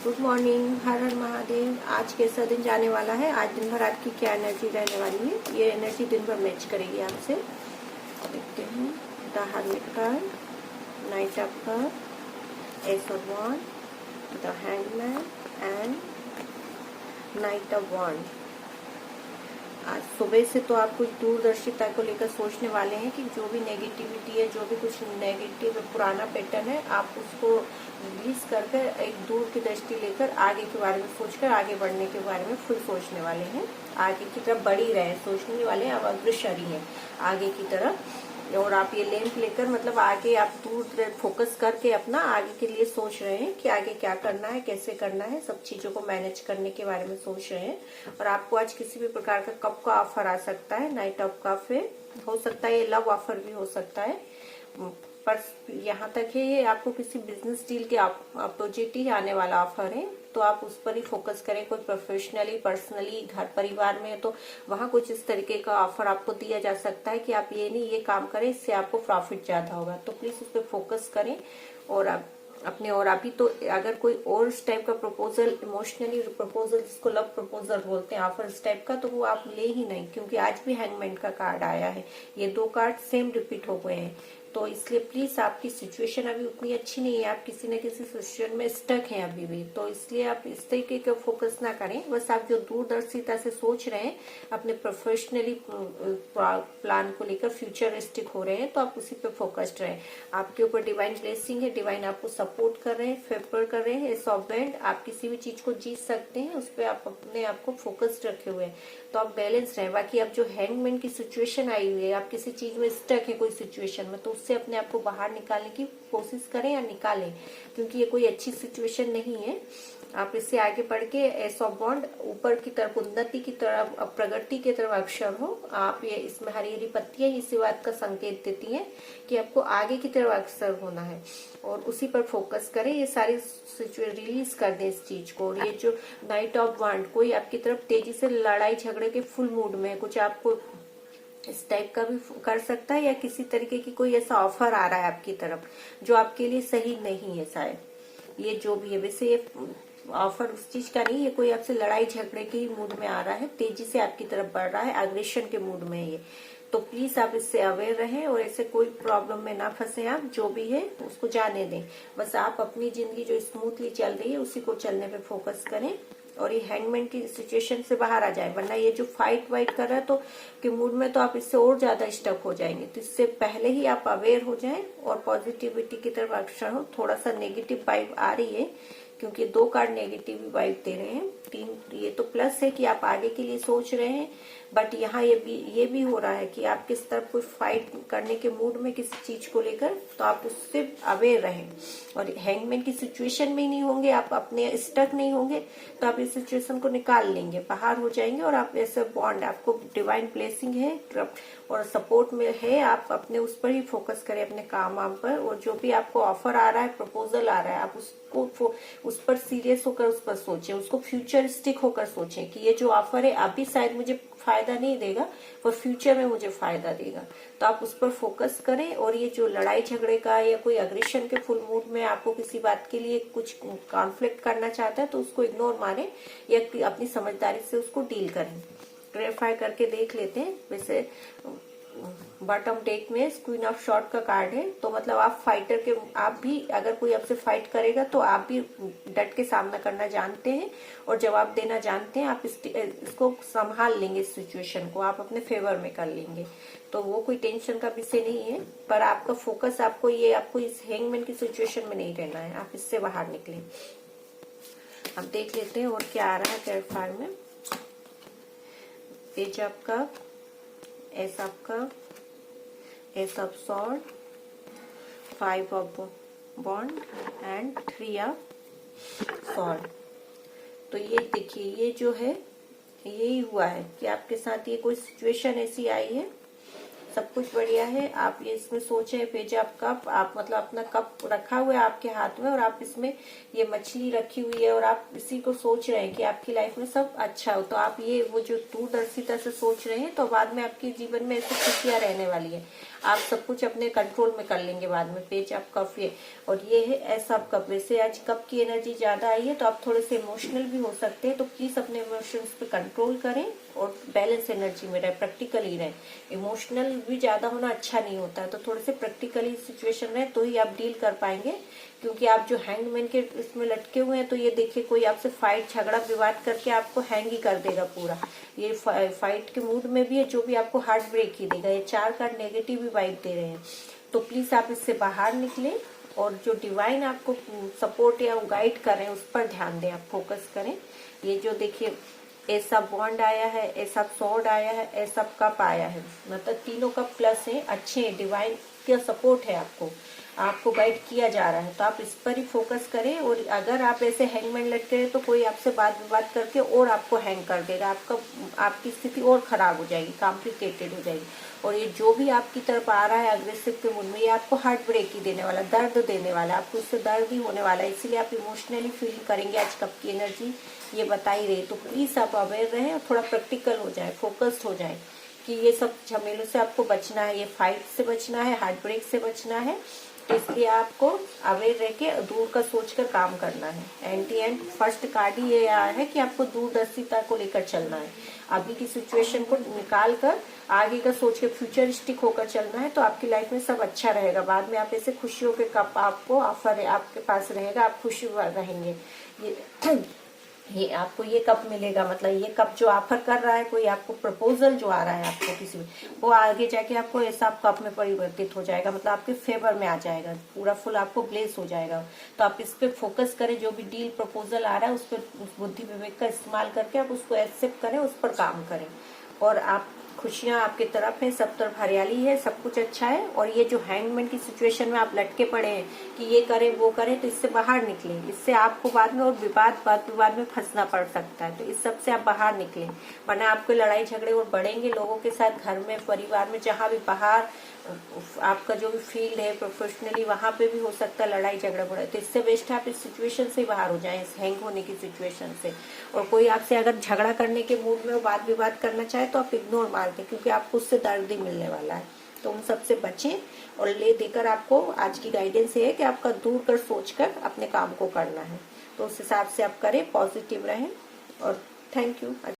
Good morning, हर हर महादेव। आज कैसा दिन जाने वाला है, आज दिन भर आपकी क्या एनर्जी रहने वाली है, ये एनर्जी दिन भर मैच करेगी आपसे। देखते हैं the hermit card, knight of cup, ace of wand, the hangman and knight of wand. आज सुबह से तो आप कुछ दूरदर्शिता को लेकर सोचने वाले हैं कि जो भी नेगेटिविटी है, जो भी कुछ नेगेटिव पुराना पैटर्न है, आप उसको रिलीज करके एक दूर की दृष्टि लेकर आगे के बारे में सोचकर आगे बढ़ने के बारे में फुल सोचने वाले हैं। आगे की तरफ बढ़ ही रहे हैं, सोचने वाले हैं, अब अग्रसर ही है आगे की तरफ। और आप ये लैंप लेकर मतलब आगे आप दूर फोकस करके अपना आगे के लिए सोच रहे हैं कि आगे क्या करना है, कैसे करना है, सब चीजों को मैनेज करने के बारे में सोच रहे हैं। और आपको आज किसी भी प्रकार का कप का ऑफर आ सकता है, नाइट ऑफ कप है, हो सकता है ये लव ऑफर भी हो सकता है, पर यहाँ तक है ये आपको किसी बिजनेस डील के अपोजिट ही आने वाला ऑफर है, तो आप उस पर ही फोकस करें। कोई प्रोफेशनली, पर्सनली, घर परिवार में है तो वहाँ कुछ इस तरीके का ऑफर आपको दिया जा सकता है कि आप ये नहीं ये काम करें, इससे आपको प्रॉफिट ज्यादा होगा, तो प्लीज उस पर फोकस करें। और आप अपने और अभी तो अगर कोई और इस टाइप का प्रपोजल, इमोशनली प्रपोजल, जिसको लव प्रपोजल बोलते हैं, ऑफर इस टाइप का, तो वो आप ले ही नहीं, क्योंकि आज भी हैंगमैन का कार्ड आया है। ये दो कार्ड सेम रिपीट हो गए हैं, तो इसलिए प्लीज आपकी सिचुएशन अभी उतनी अच्छी नहीं है, आप किसी न किसी सिचुएशन में स्टक हैं अभी भी, तो इसलिए आप इस तरीके का फोकस ना करें। बस आप जो दूरदर्शिता से सोच रहे हैं, अपने प्रोफेशनली प्लान को लेकर फ्यूचरिस्टिक हो रहे हैं, तो आप उसी पे फोकस्ड रहें। आपके ऊपर डिवाइन ब्लेसिंग है, डिवाइन आपको सपोर्ट कर रहे हैं, फेवर कर रहे हैं, सॉफ्टवेयर आप किसी भी चीज को जीत सकते हैं, उस पर आप अपने आप को फोकस्ड रखे हुए हैं, तो आप बैलेंस रहें। बाकी अब जो हैंगमैन की सिचुएशन आई हुई है, आप किसी चीज में स्टक है कोई सिचुएशन में, तो उससे अपने आप को बाहर निकालने की कोशिश करें या निकालें, क्योंकि ये कोई अच्छी सिचुएशन नहीं है। आप इससे आगे बढ़ के एस ऑफ बॉन्ड, ऊपर की तरफ, उन्नति की तरफ, प्रगति की तरफ अक्षर हो आप। ये इसमें हरी हरी पत्तियां इसी बात का संकेत देती हैं कि आपको आगे की तरफ अक्षर होना है, और उसी पर फोकस करें। ये सारी सिचुएशन रिलीज कर दें इस चीज को। और ये जो नाइट ऑफ वॉन्ड, कोई आपकी तरफ तेजी से लड़ाई झगड़े के फुल मूड में है, कुछ आपको इस टाइप का भी कर सकता है, या किसी तरीके की कोई ऐसा ऑफर आ रहा है आपकी तरफ जो आपके लिए सही नहीं है शायद। ये जो भी है, वैसे ये ऑफर उस चीज का नहीं है, कोई आपसे लड़ाई झगड़े के ही मूड में आ रहा है, तेजी से आपकी तरफ बढ़ रहा है, अग्रेशन के मूड में है ये, तो प्लीज आप इससे अवेयर रहें और ऐसे कोई प्रॉब्लम में ना फंसे। आप जो भी है उसको जाने दें, बस आप अपनी जिंदगी जो स्मूथली चल रही है उसी को चलने पे फोकस करें, और ये हैंगमैन की सिचुएशन से बाहर आ जाए। वरना ये जो फाइट वाइट कर रहा है तो के मूड में, तो आप इससे और ज्यादा स्टक हो जाएंगे, तो इससे पहले ही आप अवेयर हो जाएं और पॉजिटिविटी की तरफ अग्रसर हो। थोड़ा सा नेगेटिव वाइब आ रही है, क्योंकि दो कार्ड नेगेटिव वाइब दे रहे हैं, तीन ये तो प्लस है कि आप आगे के लिए सोच रहे हैं, बट यहाँ ये भी हो रहा है कि आप किस तरफ कोई फाइट करने के मूड में किसी चीज को लेकर, तो आप उससे अवेयर रहें। और हैंगमैन की सिचुएशन में ही नहीं होंगे, आप अपने स्टक नहीं होंगे, तो आप इस सिचुएशन को निकाल लेंगे, बाहर हो जाएंगे, और आप ऐसे बॉन्ड, आपको डिवाइन ब्लेसिंग है और सपोर्ट में है, आप अपने उस पर ही फोकस करें, अपने काम वाम पर। और जो भी आपको ऑफर आ रहा है, प्रपोजल आ रहा है, आप उसको उस पर सीरियस होकर उस पर सोचें, उसको फ्यूचरिस्टिक होकर सोचें कि ये जो ऑफर है अभी शायद मुझे फायदा नहीं देगा, पर फ्यूचर में मुझे फायदा देगा, तो आप उस पर फोकस करें। और ये जो लड़ाई झगड़े का या कोई अग्रेशन के फुल मूड में आपको किसी बात के लिए कुछ कॉन्फ्लिक्ट करना चाहता है, तो उसको इग्नोर मारें या अपनी समझदारी से उसको डील करें। क्लैरिफाई करके देख लेते हैं। वैसे बॉटम डेक में क्वीन ऑफ शॉर्ट का कार्ड है, तो मतलब आप फाइटर के, आप भी अगर कोई आपसे फाइट करेगा तो आप भी डट के सामना करना जानते हैं और जवाब देना जानते हैं, आप इसको संभाल लेंगे, इस सिचुएशन को आप अपने फेवर में कर लेंगे, तो वो कोई टेंशन का विषय नहीं है। पर आपका फोकस, आपको इस हैंगमैन की सिचुएशन में नहीं रहना है, आप इससे बाहर निकलें। अब देख लेते हैं और क्या आ रहा है क्लैरिफायर में। Page of cup, ace of cup, ace of sword, five of bond and three of sword. तो ये देखिए, ये जो है यही हुआ है कि आपके साथ ये कोई सिचुएशन ऐसी आई है, सब कुछ बढ़िया है, आप ये इसमें सोचे पेज ऑफ कप, आप मतलब अपना कप रखा हुआ है आपके हाथ में, और आप इसमें ये मछली रखी हुई है, और आप इसी को सोच रहे हैं कि आपकी लाइफ में सब अच्छा हो, तो आप ये वो जो दूरदर्शिता से सोच रहे हैं, तो बाद में आपके जीवन में ऐसी खुशियां रहने वाली है। आप सब कुछ अपने कंट्रोल में कर लेंगे बाद में। पेज ऑफ कप ये, और ये है एस ऑफ कप। वैसे आज कप की एनर्जी ज्यादा आई है तो आप थोड़े से इमोशनल भी हो सकते हैं, तो प्लीज अपने इमोशंस पे कंट्रोल करें और बैलेंस एनर्जी में रहे, प्रैक्टिकली रहे। इमोशनल भी ज्यादा होना अच्छा नहीं होता है, तो थोड़े से प्रैक्टिकली सिचुएशन रहे तो ही आप डील कर पाएंगे। क्योंकि आप जो हैंगमैन के इसमें लटके हुए हैं, तो ये देखिए कोई आपसे फाइट झगड़ा विवाद करके आपको हैंग ही कर देगा पूरा। ये फाइट के मूड में भी है, जो भी आपको हार्ट ब्रेक ही देगा। ये 4 कार्ड नेगेटिव भी वाइब दे रहे हैं, तो प्लीज आप इससे बाहर निकले और जो डिवाइन आपको सपोर्ट या गाइड कर रहे हैं उस पर ध्यान दें, आप फोकस करें। ये जो देखिए एस ऑफ बॉन्ड आया है, एस ऑफ स्वॉर्ड आया है, एस ऑफ कप आया है, मतलब तीनों कप प्लस है, अच्छे डिवाइन का सपोर्ट है, आपको गाइड किया जा रहा है, तो आप इस पर ही फोकस करें। और अगर आप ऐसे हैंगमैन लटके हैं तो कोई आपसे बात विवाद करके और आपको हैंग कर देगा, आपकी स्थिति और खराब हो जाएगी, कॉम्प्लिकेटेड हो जाएगी। और ये जो भी आपकी तरफ आ रहा है अग्रेसिव के मूड में, ये आपको हार्ट ब्रेक ही देने वाला, दर्द देने वाला, आपको इससे दर्द ही होने वाला है, इसीलिए आप इमोशनली फील करेंगे। आज कप की एनर्जी ये बता ही रही, तो प्लीज आप अवेयर रहें और थोड़ा प्रैक्टिकल हो जाए, फोकस्ड हो जाए कि ये सब झमेलों से आपको बचना है, ये फाइट से बचना है, हार्ट ब्रेक से बचना है। तो इसलिए आपको अवेयर रह के दूर का सोचकर काम करना है। एंड फर्स्ट कार्ड ही ये आया है कि आपको दूरदर्शिता को लेकर चलना है, अभी की सिचुएशन को निकाल कर आगे का सोच के फ्यूचरिस्टिक होकर चलना है, तो आपकी लाइफ में सब अच्छा रहेगा। बाद में आप ऐसे खुशियों के कप आपको ऑफर आपके पास रहेगा, आप खुशी रहेंगे। ये आपको ये कप मिलेगा, मतलब ये कप जो ऑफर कर रहा है, कोई आपको प्रपोजल जो आ रहा है आपको किसी में, वो आगे जाके आपको ऐसा कप में परिवर्तित हो जाएगा, मतलब आपके फेवर में आ जाएगा, पूरा फुल आपको ब्लेस हो जाएगा। तो आप इस पे फोकस करें, जो भी डील प्रपोजल आ रहा है उस पर बुद्धि विवेक का इस्तेमाल करके आप उसको एक्सेप्ट करें, उस पर काम करें। और आप खुशियां आपकी तरफ है, सब तरफ हरियाली है, सब कुछ अच्छा है। और ये जो हैंगमैन की सिचुएशन में आप लटके पड़े हैं कि ये करें वो करें, तो इससे बाहर निकले, इससे आपको बाद में और वाद विवाद में फंसना पड़ सकता है, तो इस सब से आप बाहर निकलें, वरना आपके लड़ाई झगड़े और बढ़ेंगे लोगों के साथ, घर में, परिवार में, जहाँ भी बाहर आपका जो भी फील्ड है प्रोफेशनली, वहां पे भी हो सकता है लड़ाई झगड़ा बढ़े। तो इससे बेस्ट है आप इस सिचुएशन से बाहर हो जाएं, इस हैंग होने की सिचुएशन से। और कोई आपसे अगर झगड़ा करने के मूड में वाद विवाद करना चाहे तो आप इग्नोर मार दें, क्योंकि आपको उससे दर्द ही मिलने वाला है। तो उन सब से बचें। और ले देकर आपको आज की गाइडेंस ये है कि आपका दूर कर सोचकर अपने काम को करना है, तो उस हिसाब से आप करें, पॉजिटिव रहें। और थैंक यू।